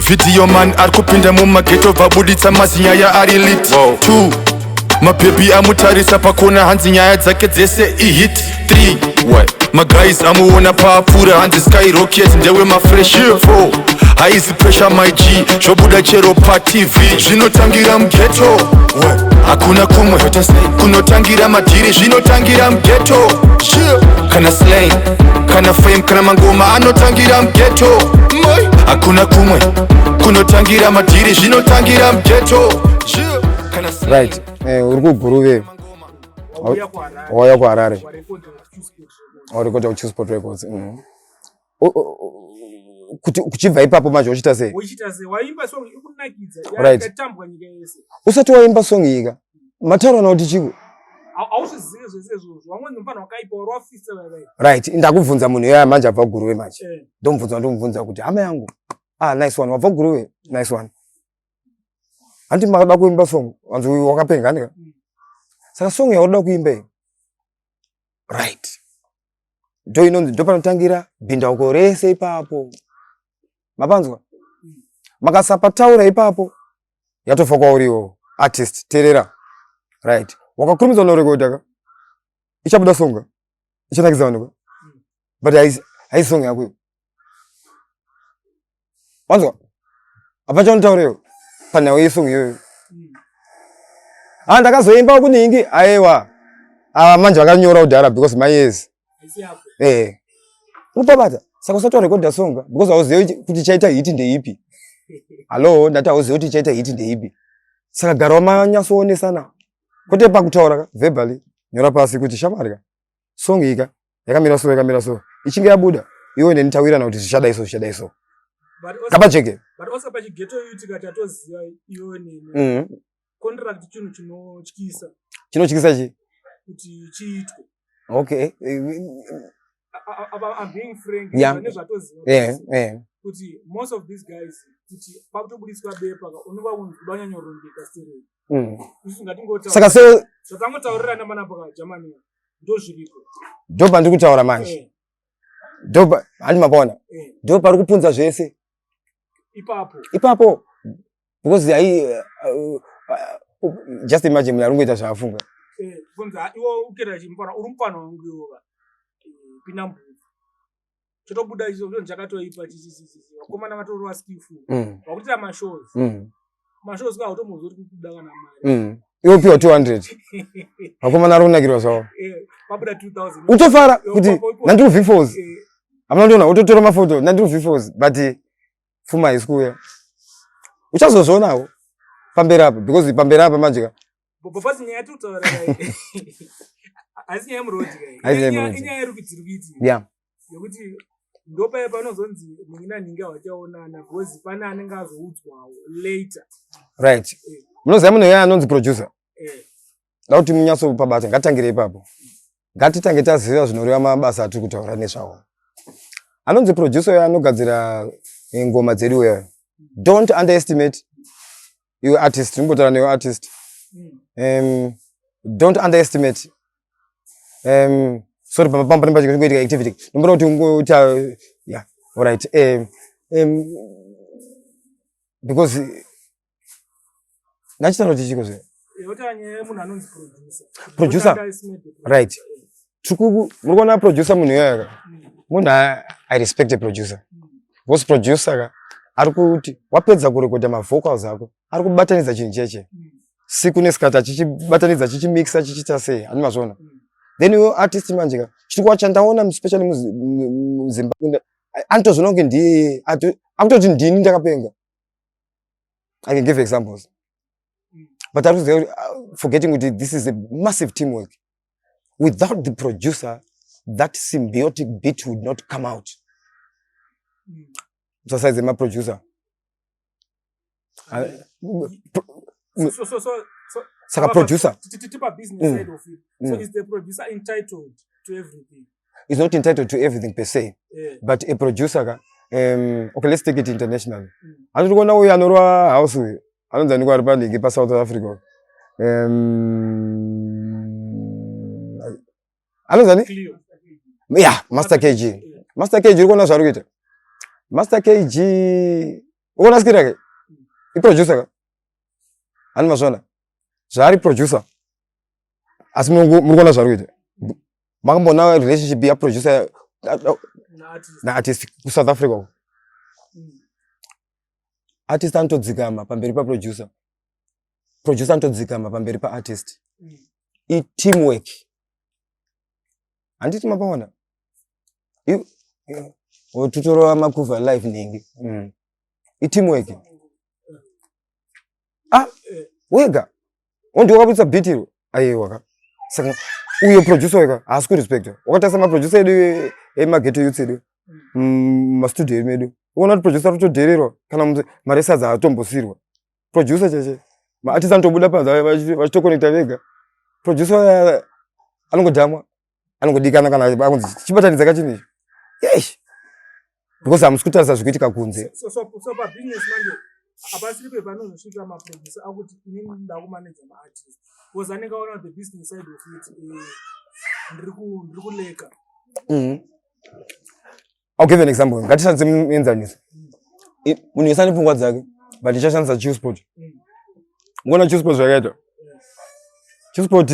Video man arikupinda mumageto vabuditsa mazinyaya ari lit. 2 mabebi amutarisa pakona hanzi nyaya dzake dzese ihit. 3 maguys amuona paapfuura hanzi skyrocket ndewe mafresh. 4 haizi pressure my G zvobuda chero patv zvinotangira mugeto. Hakuna kumwe kunotangira madhiri zvinotangira mugeto. Kana slang kana fame kana mangoma anotangira mugeto. Hakuna kumwe kunotangira madhiri zvinotangira mugeto. Right, uri kuGuruve wauya kuHarare warekodha kuChoose Sport Records. Kuchibva ipapo manje uchita sei? Waimba song ikunakidza yakatambwa nyika yese. Usati waimba song ika matauro na kuti chiko aushizive zvese izvozvo vamweni mufana wakaipa wari wafisa vai. Right, ndakubvunza munhu yaya manje abva kuGuruve manje ndomubvunza kuti hama yangu nice one wabva kuGuruve nice one handi makada kuimba song wanzi wakapenga ndika saka song yaoda kuimba right ndo inonzi ndo panotangira bhindauko rese ipapo mapanzwa makasapataura ipapo yatofa kwauriwo artist terera right wakakurumidza unorekodha ichabuda songa ichanakidza vanhu but haisi song yako wanzwa apacha unotaurewo panhau yesong iyoyo ndakazoimba kuningi aiwa manje vakanyora kudhara because my years unopabata saka usati warekodha songa because hauzivi kuti chaita hiti ndeipi. Hallo ndati hauzivi kuti chaita hiti ndeipi saka gara manyatsoonesa kwete pakutaura verbally nyora pasi kuti shamarika song ika yakamira so ichinge yabuda iwe ndinitawirana kuti zvichadai so kapacheke but also pachigeto yuti katatoziva iwe nene contract chinhu chinotyisa chi kuti chiitwe. Okay, I'm being frank. Kuti most of these guys kuti pakutobudiswa bepa unova munhu kudanyanyorongeka stere ngatingoti saka se zvatangotaurira namana paka Germany ndo zviripo ndo pandi kutaura manje ndo handi mapona ndo pari kupunza zvese ipapo because just imagine munhu aringoita zvaafunga kunza iwo ukera chimpana uri mupano wangu iwo pinambu chotobuda izvo zvinhu chakatoipa vakomana vatori vaskifu vakuitira mashows kwa automuzori kukuda kana mari iwo piwa 200 vakomana ari kunakirwa zvavo vabuda 2000 utofara kuti nandiri vifos hamuna ndiona utotora mafoto nandiri vifos but pfuma haisi kuuya uchazozvionawo pamberi apa because pamberi apa manje bopasi nyaya tutaura haisi nyaya yemurodi inyaya yerukiti yokuti ndopaye panozonzi ningi naningi havachaonana because pane anenge azoudzwawo later right munoziva munhu yaya anonzi producer dauti munyatsopabata ngatitangire ipapo ngatitange taziva zvinoreva mabasa atiri kutaura nezvawo anonzi producer yaya anogadzira ngoma dzedu yayo don't underestimate your artist nimbotaura neyo artist don't underestimate sorry pamba panenge activity nombora kuti ungoita yeah alright because nachitaura kuti chiko zve yotanye munhu anonzi producer right tukuku muri kuona producer munhu iyoyo munhu I respect a producer because producer ari kuti wapedza kurekodha mavocals ako ari kubatanidza chinhu cheche siku nesikati achichibatanidza chichimixa chichita sei handi mazvona then iwe artist manje chirikuwa chandaona especially muZimbabwe anotozvona kunge ndiye akutoti ndini ndakapenga. I can give examples but I was forgetting that this is a massive teamwork. Without the producer that symbiotic beat would not come out. So as my producer so a producer business side of it. So is the producer entitled to everything? He's not entitled to everything per se, but a producer okay, let's take it international. I don't know where anora house I don't know where bandi pa South Africa. I don't know. Yeah, Master KG. Master KG uko na zvaruita. Master KG Uona skira ke. I producer ka. Ani mazona. Zari producer. Asi mungona zvaruite. Makambona relationship ya producer na artist ku South Africa. Artist antodzikama pamberi pa producer. Producer antodzikama pamberi pa artist. I teamwork. Anditi mapaona. Tutoro amakuva live ningi. I teamwork. Wega. Ondi wakaputsa beat iro. Ayewa. Saka uyo producer weka asku respect. Wakatasa ma producer edu emageto youth edu. Ma studio medu. Uona producer rutoderero kana maresa za atombosirwa. Producer cheche. Ma artist antobuda panza vachitoconnecta vega. Producer anongodamwa. Anongodikana kana akunzi chibatanidza kachini. Yesh. Because amusikutarisa zvikuitika kunze. So pa business manje apasiri pe panozosvika ma producer akuti inini ndakumanage ma artist. Because anenge aona the business side of it ndiri kuleka. I'll give you an example. Ngatishandise enzanisa. Munhu yesani pfungwa dzake, but ndichashandisa Chisport. Ngona Chisport zvakaita. Chisport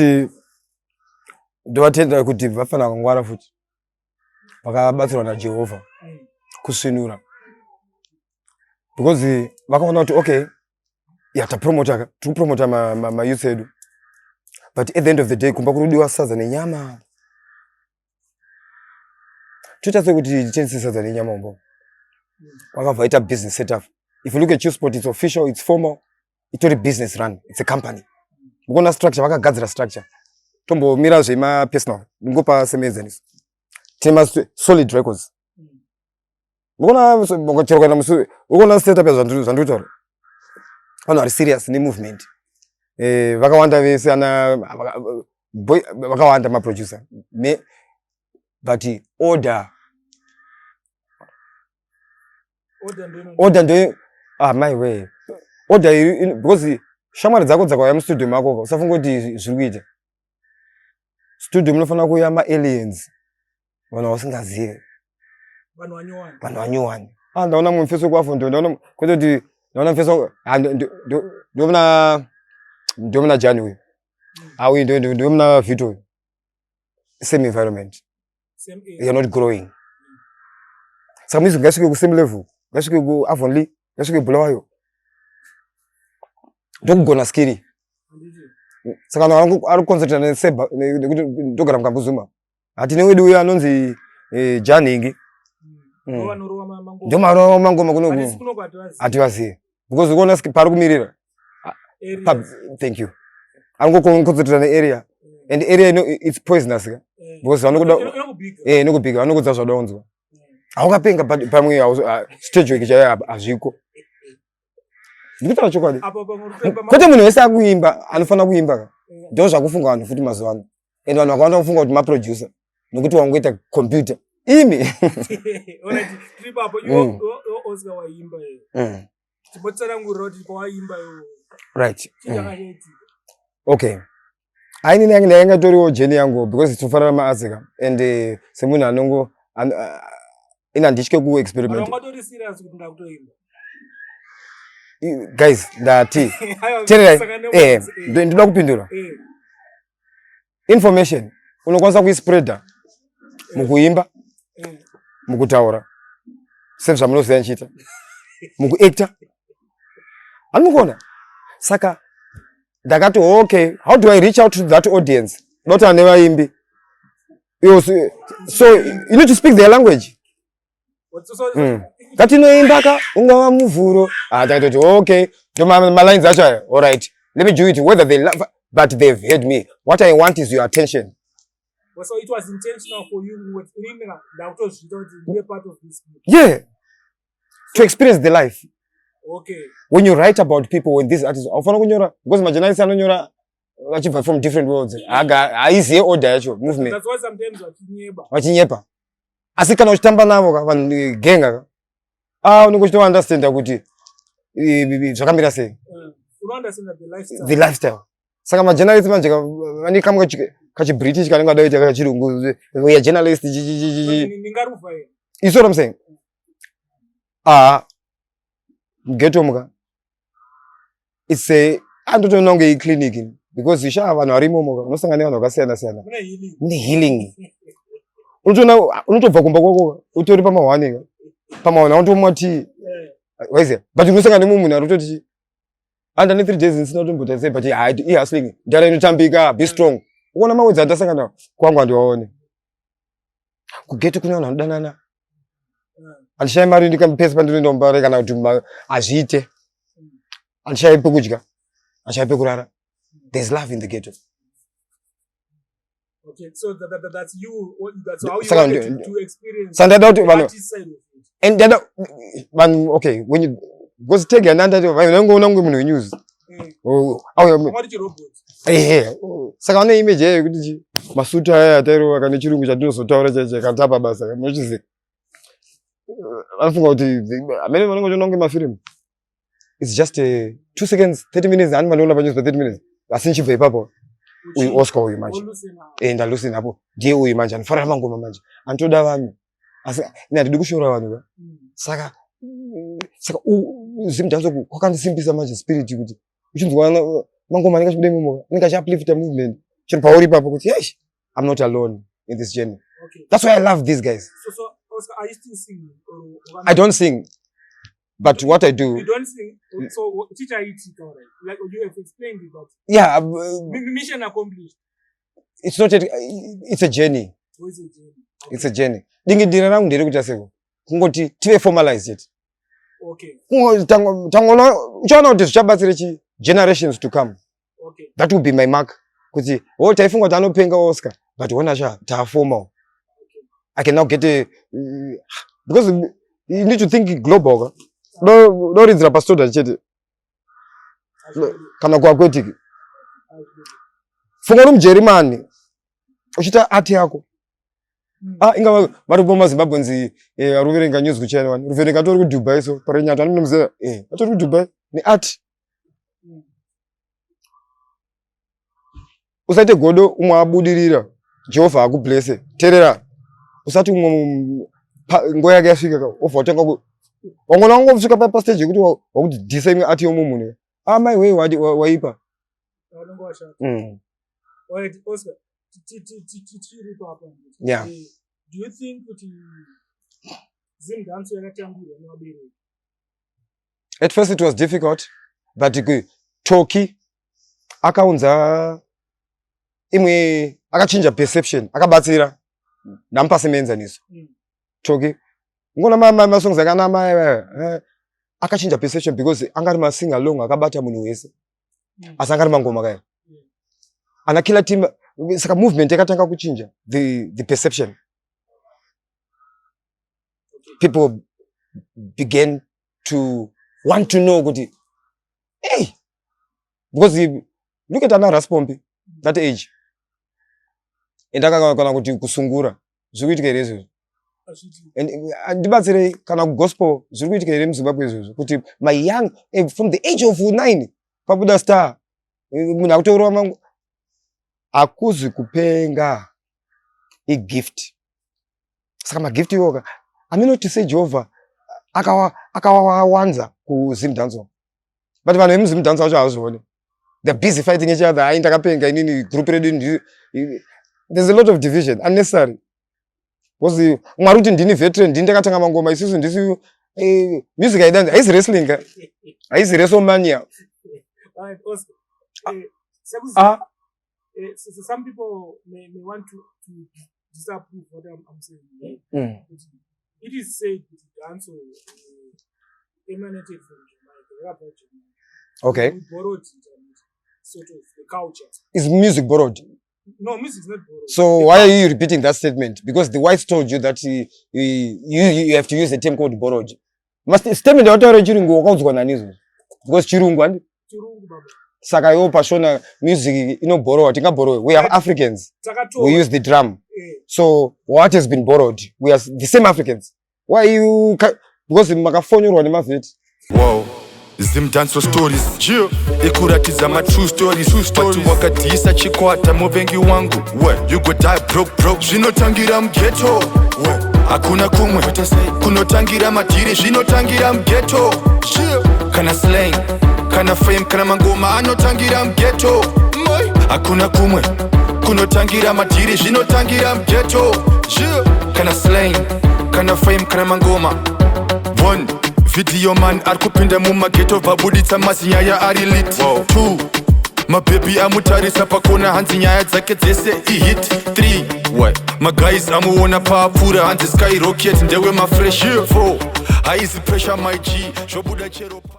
ndovatenda kuti vafana kungwara futi. Vakabatsirwa naJehovha kusvinura. Because vakaona kuti okay, yatapromota, tiri promota ma youth edu. But at the end of the day kumba kurudiwa sadza nenyama. Tutatse kuti titensisa sadza nenyama umbo. Vakavaita business setup. If you look at Chisport, it's official, it's formal, it's a business run, it's a company. Mukona structure, vakagadzira structure. Tombo mira zvema personal. Ngopa semezanisi. Tema solid records. Mukona setup ya zvandutaura. Vanhu vari serious ne movement. Vakawanda vese vakawanda ma producer. But order ndo my way. Order because shamwari dzako dzakauya mustudio mako usafunga kuti zviri kuita. Studio munofana kuuya ma aliens. Vanhu vasingazivi. Vanhu vanyowani. Ndaona mufeso kwafo ndaona kuti ndaona mufeso ndomna January. Awi ndomna Vito. Same environment. You're not growing. Some is gasike ku same level. Gasike ku Avonly, gasike Bulawayo. Ndokugona skiri. Saka vangu ari concentrate ne seba ndogara mukambuzuma. Ati newedu uya anonzi Janingi. Ndomaro mangoma kuno. Ati vazi. Because ukona pari kumirira. Thank you. Ango concentrate ne area. And the area it's poisonous. Because vanokuda nokubika vanokudza zvadaunzwa. Aukapenga pamwe stage wekichaya azviko. Ndikutaura chokwadi. Kote munhu wese akuimba anofana kuimba. Ndo zvakufunga vanhu futi mazuva ano. And vanhu vakaona kufunga kuti ma-producer nokuti wangoita computer. Imi. Alright, trip hapo yo Oscar waimba yo. Tibotsana nguroti kwa waimba yo. Right. Okay. Aini nanga toriwo journey yangu because tofara maazika and semunhu anongo ina ndishike ku experiment. Ungatori serious kuti ndakutoimba. Guys, ndati. Ndoda kupindura. Information unokwanisa kuispreader mukuimba mukutaura save zvamunoziva nchita mukuactor anokona saka ndakati okay, how do I reach out to that audience not nevaimbi so you need to speak their language. Katinoimba ka ungava muvhuro ndakati okay ndo malines acho aya all right let me do it whether they love but they've heard me. What I want is your attention. So it was intentional for you with to be a part of this group. Yeah. To experience the life. Okay. When you write about people when these artists because my journalists are from different worlds. I easy order movement. That's why sometimes wachinyepa. Asikana uchitamba navo vanhu genga. Unokuchito understand kuti zvakamira sei. You understand the lifestyle. The lifestyle. Saka ma journalists manje vani kamwe kachi British kanenge daita kachirungu we are journalists ningarufa here. You see what I'm saying? Ghetto muka. It's a andotononge clinic because isha vanhu varimo muka unosangana vanhu vakasiyana siyana. Mune healing. Unotobva kumba kwako utori pama1 pama1 unotomwa tea. Waize but unosangana nemunhu arototi under 3 days insina kutombota sei but I hustling ndara inotambika be strong. Uona mawedza andasangana kwangu andiwaone. Kugeto kune vanhu vanodanana. Andishai mari ndikamupesa pandinombare kana kuti azviite. Andishai pekudya. Andishai pekurara. There's love in the ghetto. Okay, so that's you. That's how you wanted to experience. And then, okay, when you go to take another, I don't go on with news. What did you robot? Eh, second image, Masuta, Tero, and the children do so, Katapa Basa. I forgot I mean, I'm going to my film. It's just 2 seconds, 30 minutes, and Manola for 30 minutes. I think you pay papa. We Oscar imagine. And I lose in Abu. Dear, we imagine. For a mango, imagine. And to that one, I said, Ned, do show around. Saga. Zimdancehall. How can the simple imagine spirit you? You should one mango mangas with them. Nigga, uplift the movement. Should power papa. Yes, I'm not alone in this journey. Okay. That's why I love these guys. So, Oscar, are you still singing? I don't sing. But what I do... You don't sing? So, teacher, like you have explained it, but... Yeah. Mission accomplished. It's not it's a journey. What is a journey? Okay. It's a journey. Dingi dirana ndiri kuchaseko. Kungoti tive formalize it. Okay. Tangona uchana kuti zvichabatsira generations to come. Okay. That will be my mark. Kuti taifunga kuti anopenga Oscar, but wona ta formal. Okay. I can now get a because you need to think global. No rinzira pastoda chete. Kana kwakwetiki. Funga mjerumani. Uchita art yako. Inga variboma Zimbabwe nzi aruverenga news kuchena wani. Ruverenga tori ku Dubai so parenya tani nomze atori ku Dubai ni art. Usaite godo umwe abudirira. Jehova akubless. Terera. Usati umwe ngoya yake yasvika ka ofotenga ku wangona ngofika pa stage kuti wakuti design art yomumunhu. My way waipa. Alright, Oscar. Yeah. Do you think that Zimdancehall yakatangura nevabereki? At first it was difficult, but Toki akaunza imwe akachinja perception, akabatsira nampase menzaniso. Toki ngona mama songs akanama akachinja perception because angari masinga long akabata munhu wese. Asangari mangoma kaya. Ana kila team saka movement yakatanga kuchinja the perception. People began to want to know kuti hey, because look at Ana Raspompi that age. Endaka kana kuti kusungura zvikuitika rezo. And ndibatsire kana gospel zvikuitika here muZimbabwe izvozvo kuti my young from the age of 9 pabuda star munhu akutorwa mangu akuzi kupenga a gift. Saka ma gift yoga aminoti say Jehovah akawawanza ku Zimdancehall. But vanhu vemuZimdancehall zvavazvione. They're busy fighting each other. Ainda kapenga inini group redu. There's a lot of division unnecessary. Because mwaruti ndini veteran ndini ndakatanga mangoma isusu ndisi music aidanza haisi wrestling ka. Haisi WrestleMania. Alright, Oscar. So some people may want to disapprove what I'm saying. Right? It is said that dancehall emanated from Jamaica. Okay. We borrowed it, sort of the culture. Is music borrowed? No, music is not borrowed. So why are you repeating that statement? Because the whites told you that you have to use a term called borrowed. Must statement what are you doing? Because Chirungu Baba. Saka yo pashona music borrow. We are Africans. We use the drum. So what has been borrowed? We are the same Africans. Why you? Because makafonyo rwani mafit. Wow. Zimdancehall stories. Jio. Ekuratidza ma true stories. But wakadisa chikwata muvengi wangu. What? You go die broke. Zvinotangira mughetto. What? hakuna kumwe kunotangira madhiri zvinotangira mughetto. Kana slang kana fame kana mangoma anotangira mughetto. Hakuna kumwe kunotangira madhiri zvinotangira mughetto. Kana slang kana fame kana mangoma. 1 video man arikupinda mumaghetto vabuditsa mazinyaya ari lit. 2 mabhebi amutarisa pakona hanzi nyaya dzake dzese ihit. 3 maguys amuona paapfuura hanzi skyrocket ndewe mafresh. 4 haizi pressure my G zvobuda chero